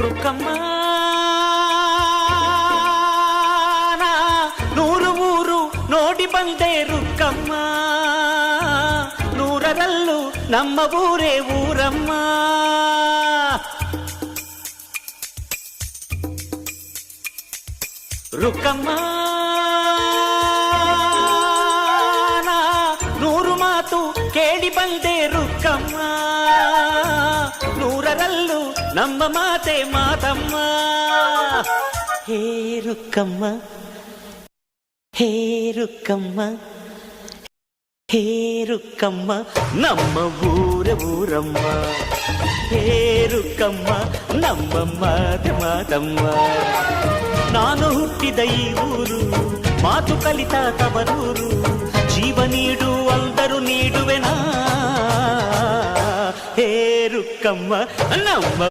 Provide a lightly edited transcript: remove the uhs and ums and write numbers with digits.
ರುಕ್ಕಮ್ಮ ನೂರು ಊರು ನೋಡಿ ಬಂದೆ ರುಕ್ಕಮ್ಮ, ನೂರರಲ್ಲೂ ನಮ್ಮ ಊರೇ ಊರಮ್ಮ. ರುಕ್ಕಮ್ಮ ನೂರು ಮಾತು ಕೇಳಿ ಬಂದೆ ರುಕ್ಕಮ್ಮ, ನೂರರಲ್ಲೂ ನಮ್ಮ ಮಾತೆ ಮಾತಮ್ಮ. ಹೇ ರುಕ್ಕಮ್ಮ, ಹೇ ರುಕ್ಕಮ್ಮ, ಹೇ ರುಕ್ಕಮ್ಮ, ನಮ್ಮ ಊರ ಊರಮ್ಮ. ಹೇ ರುಕ್ಕಮ್ಮ, ನಮ್ಮ ಮಾತೆ ಮಾತಮ್ಮ. ನಾನು ಹುಟ್ಟಿದ ಈ ಊರು, ಮಾತು ಕಲಿತ ತವರೂರು, ಜೀವ ನೀಡು ಅಂದರು ನೀಡುವೆನಾ. ಹೇ ರುಕ್ಕಮ್ಮ, ನಮ್ಮ